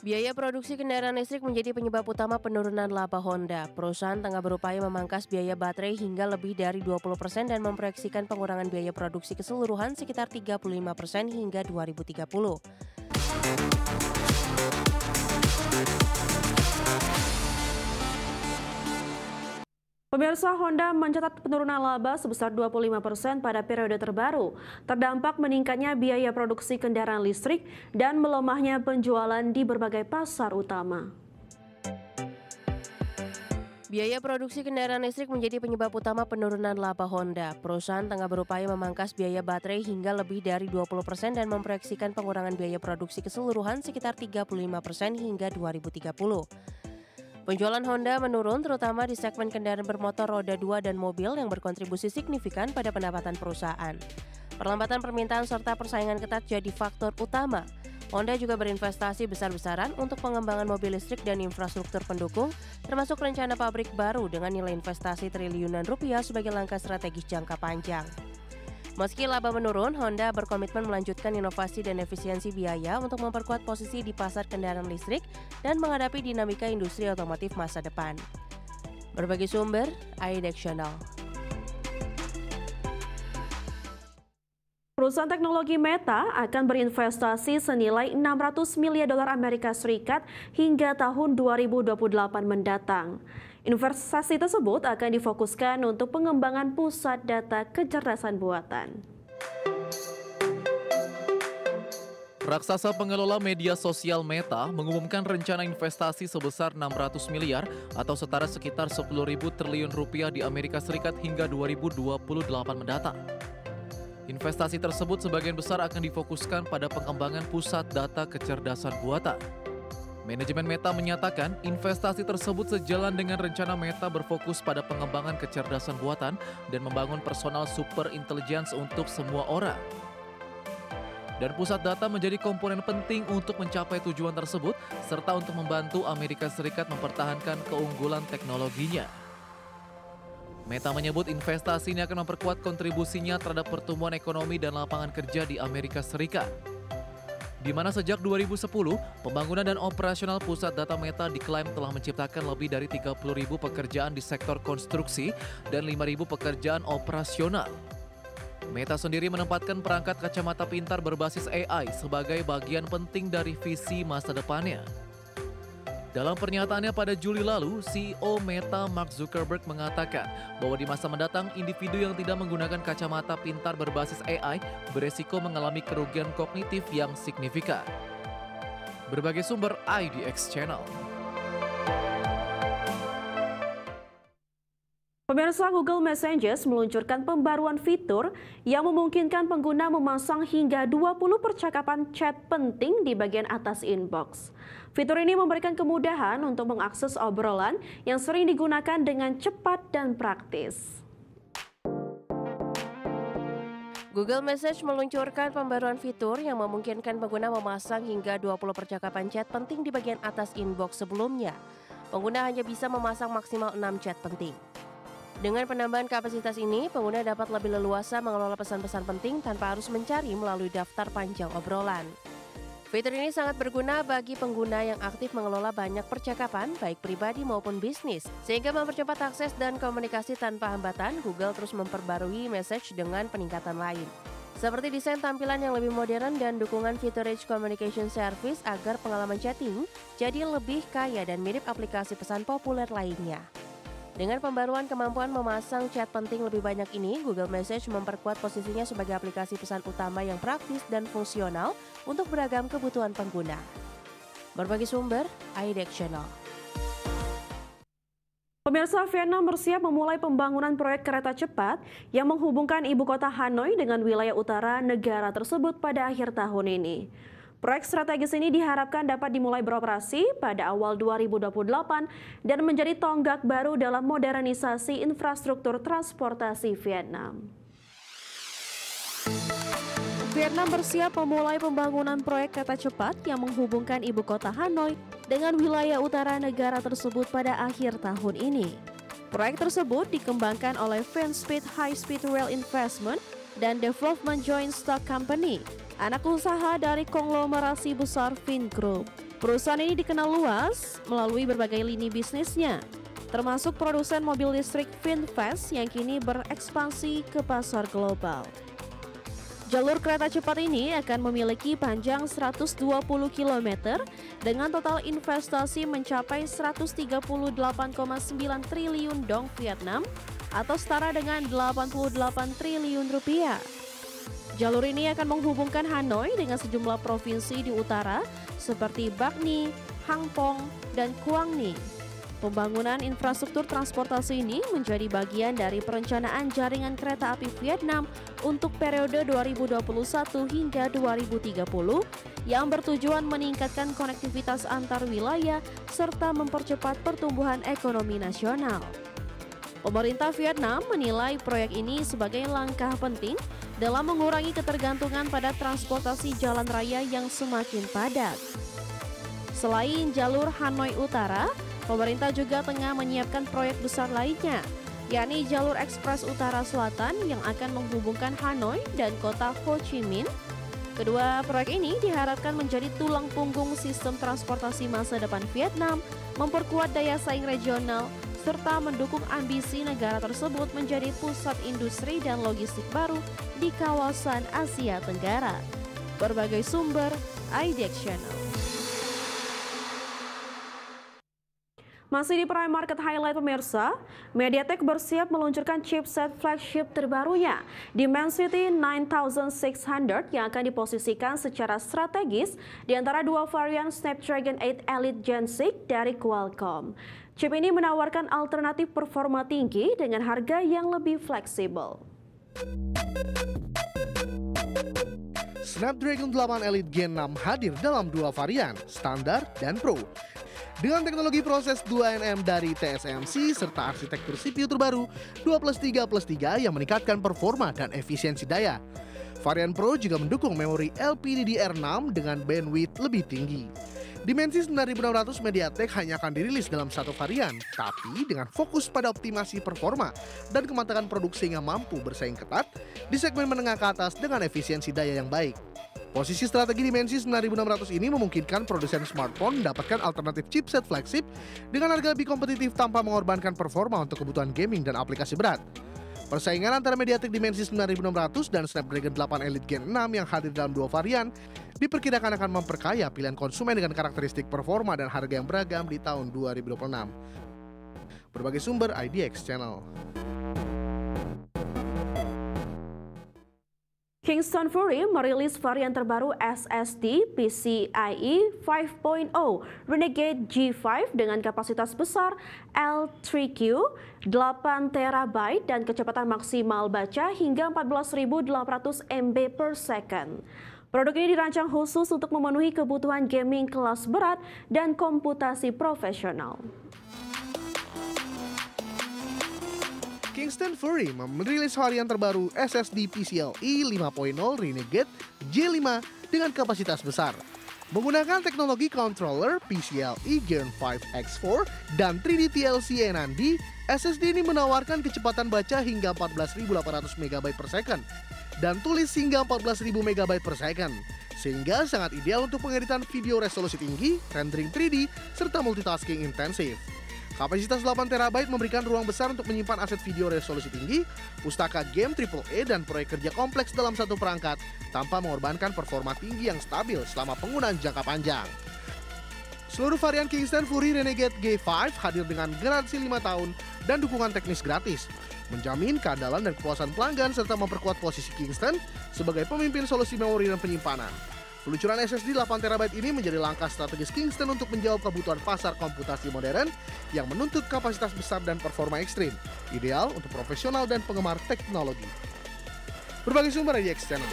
Biaya produksi kendaraan listrik menjadi penyebab utama penurunan laba Honda. Perusahaan tengah berupaya memangkas biaya baterai hingga lebih dari 20% dan memproyeksikan pengurangan biaya produksi keseluruhan sekitar 35% hingga 2030. Pemirsa, Honda mencatat penurunan laba sebesar 25% pada periode terbaru, terdampak meningkatnya biaya produksi kendaraan listrik dan melemahnya penjualan di berbagai pasar utama. Biaya produksi kendaraan listrik menjadi penyebab utama penurunan laba Honda. Perusahaan tengah berupaya memangkas biaya baterai hingga lebih dari 20% dan memproyeksikan pengurangan biaya produksi keseluruhan sekitar 35% hingga 2030. Penjualan Honda menurun terutama di segmen kendaraan bermotor roda 2 dan mobil yang berkontribusi signifikan pada pendapatan perusahaan. Perlambatan permintaan serta persaingan ketat jadi faktor utama. Honda juga berinvestasi besar-besaran untuk pengembangan mobil listrik dan infrastruktur pendukung, termasuk rencana pabrik baru dengan nilai investasi triliunan rupiah sebagai langkah strategis jangka panjang. Meski laba menurun, Honda berkomitmen melanjutkan inovasi dan efisiensi biaya untuk memperkuat posisi di pasar kendaraan listrik dan menghadapi dinamika industri otomotif masa depan. Berbagai sumber, IDX Channel. Perusahaan teknologi Meta akan berinvestasi senilai 600 miliar dolar Amerika Serikat hingga tahun 2028 mendatang. Investasi tersebut akan difokuskan untuk pengembangan pusat data kecerdasan buatan. Raksasa pengelola media sosial Meta mengumumkan rencana investasi sebesar 600 miliar atau setara sekitar 10.000 triliun rupiah di Amerika Serikat hingga 2028 mendatang. Investasi tersebut sebagian besar akan difokuskan pada pengembangan pusat data kecerdasan buatan. Manajemen Meta menyatakan investasi tersebut sejalan dengan rencana Meta berfokus pada pengembangan kecerdasan buatan dan membangun personal super intelligence untuk semua orang. Dan pusat data menjadi komponen penting untuk mencapai tujuan tersebut serta untuk membantu Amerika Serikat mempertahankan keunggulan teknologinya. Meta menyebut investasi ini akan memperkuat kontribusinya terhadap pertumbuhan ekonomi dan lapangan kerja di Amerika Serikat. Di mana sejak 2010, pembangunan dan operasional pusat data Meta diklaim telah menciptakan lebih dari 30.000 pekerjaan di sektor konstruksi dan 5.000 pekerjaan operasional. Meta sendiri menempatkan perangkat kacamata pintar berbasis AI sebagai bagian penting dari visi masa depannya. Dalam pernyataannya pada Juli lalu, CEO Meta Mark Zuckerberg mengatakan bahwa di masa mendatang individu yang tidak menggunakan kacamata pintar berbasis AI beresiko mengalami kerugian kognitif yang signifikan. Berbagai sumber IDX Channel. Pemirsa, Google Messages meluncurkan pembaruan fitur yang memungkinkan pengguna memasang hingga 20 percakapan chat penting di bagian atas inbox. Fitur ini memberikan kemudahan untuk mengakses obrolan yang sering digunakan dengan cepat dan praktis. Google Message meluncurkan pembaruan fitur yang memungkinkan pengguna memasang hingga 20 percakapan chat penting di bagian atas inbox sebelumnya. Pengguna hanya bisa memasang maksimal 6 chat penting. Dengan penambahan kapasitas ini, pengguna dapat lebih leluasa mengelola pesan-pesan penting tanpa harus mencari melalui daftar panjang obrolan. Fitur ini sangat berguna bagi pengguna yang aktif mengelola banyak percakapan, baik pribadi maupun bisnis. Sehingga mempercepat akses dan komunikasi tanpa hambatan, Google terus memperbarui Message dengan peningkatan lain. Seperti desain tampilan yang lebih modern dan dukungan fitur Rich Communication Service agar pengalaman chatting jadi lebih kaya dan mirip aplikasi pesan populer lainnya. Dengan pembaruan kemampuan memasang chat penting lebih banyak ini, Google Message memperkuat posisinya sebagai aplikasi pesan utama yang praktis dan fungsional untuk beragam kebutuhan pengguna. Berbagai sumber, IDX Channel. Pemirsa, Vietnam bersiap memulai pembangunan proyek kereta cepat yang menghubungkan ibu kota Hanoi dengan wilayah utara negara tersebut pada akhir tahun ini. Proyek strategis ini diharapkan dapat dimulai beroperasi pada awal 2028 dan menjadi tonggak baru dalam modernisasi infrastruktur transportasi Vietnam. Vietnam bersiap memulai pembangunan proyek kereta cepat yang menghubungkan ibu kota Hanoi dengan wilayah utara negara tersebut pada akhir tahun ini. Proyek tersebut dikembangkan oleh Vinspeed High Speed Rail Investment dan Development Joint Stock Company, anak usaha dari konglomerasi besar Vingroup. Perusahaan ini dikenal luas melalui berbagai lini bisnisnya, termasuk produsen mobil listrik VinFast yang kini berekspansi ke pasar global. Jalur kereta cepat ini akan memiliki panjang 120 km dengan total investasi mencapai 138,9 triliun dong Vietnam atau setara dengan 88 triliun rupiah. Jalur ini akan menghubungkan Hanoi dengan sejumlah provinsi di utara seperti Bac Ninh, Hang Phong, dan Quang Ninh. Pembangunan infrastruktur transportasi ini menjadi bagian dari perencanaan jaringan kereta api Vietnam untuk periode 2021 hingga 2030 yang bertujuan meningkatkan konektivitas antar wilayah serta mempercepat pertumbuhan ekonomi nasional. Pemerintah Vietnam menilai proyek ini sebagai langkah penting dalam mengurangi ketergantungan pada transportasi jalan raya yang semakin padat. Selain jalur Hanoi Utara, pemerintah juga tengah menyiapkan proyek besar lainnya, yakni jalur ekspres Utara Selatan yang akan menghubungkan Hanoi dan kota Ho Chi Minh. Kedua proyek ini diharapkan menjadi tulang punggung sistem transportasi masa depan Vietnam, memperkuat daya saing regional, serta mendukung ambisi negara tersebut menjadi pusat industri dan logistik baru di kawasan Asia Tenggara. Berbagai sumber, IDX Channel. Masih di Prime Market Highlight pemirsa, MediaTek bersiap meluncurkan chipset flagship terbarunya, Dimensity 9600 yang akan diposisikan secara strategis di antara dua varian Snapdragon 8 Elite Gen 6 dari Qualcomm. Chip ini menawarkan alternatif performa tinggi dengan harga yang lebih fleksibel. Snapdragon 8 Elite Gen 6 hadir dalam dua varian, standar dan Pro. Dengan teknologi proses 2nm dari TSMC serta arsitektur CPU terbaru 2+3+3 yang meningkatkan performa dan efisiensi daya. Varian Pro juga mendukung memori LPDDR6 dengan bandwidth lebih tinggi. Dimensity 9600 MediaTek hanya akan dirilis dalam satu varian, tapi dengan fokus pada optimasi performa dan kematangan produksi yang mampu bersaing ketat di segmen menengah ke atas dengan efisiensi daya yang baik. Posisi strategi Dimensity 9600 ini memungkinkan produsen smartphone mendapatkan alternatif chipset flagship dengan harga lebih kompetitif tanpa mengorbankan performa untuk kebutuhan gaming dan aplikasi berat. Persaingan antara MediaTek Dimensity 9600 dan Snapdragon 8 Elite Gen 6 yang hadir dalam dua varian diperkirakan akan memperkaya pilihan konsumen dengan karakteristik performa dan harga yang beragam di tahun 2026. Berbagai sumber IDX Channel. Kingston Fury merilis varian terbaru SSD PCIe 5.0 Renegade G5 dengan kapasitas besar L3Q 8TB dan kecepatan maksimal baca hingga 14.800 MB per second. Produk ini dirancang khusus untuk memenuhi kebutuhan gaming kelas berat dan komputasi profesional. Kingston Fury merilis varian terbaru SSD PCIe 5.0 Renegade G5 dengan kapasitas besar. Menggunakan teknologi controller PCIe Gen 5 X4 dan 3D TLC NAND, SSD ini menawarkan kecepatan baca hingga 14.800 MB per second dan tulis hingga 14.000 MB per second, sehingga sangat ideal untuk pengeditan video resolusi tinggi, rendering 3D, serta multitasking intensif. Kapasitas 8TB memberikan ruang besar untuk menyimpan aset video resolusi tinggi, pustaka game AAA dan proyek kerja kompleks dalam satu perangkat tanpa mengorbankan performa tinggi yang stabil selama penggunaan jangka panjang. Seluruh varian Kingston Fury Renegade G5 hadir dengan garansi 5 tahun dan dukungan teknis gratis, menjamin keandalan dan kepuasan pelanggan serta memperkuat posisi Kingston sebagai pemimpin solusi memori dan penyimpanan. Peluncuran SSD 8TB ini menjadi langkah strategis Kingston untuk menjawab kebutuhan pasar komputasi modern yang menuntut kapasitas besar dan performa ekstrim, ideal untuk profesional dan penggemar teknologi. Berbagai sumber IDX Channel.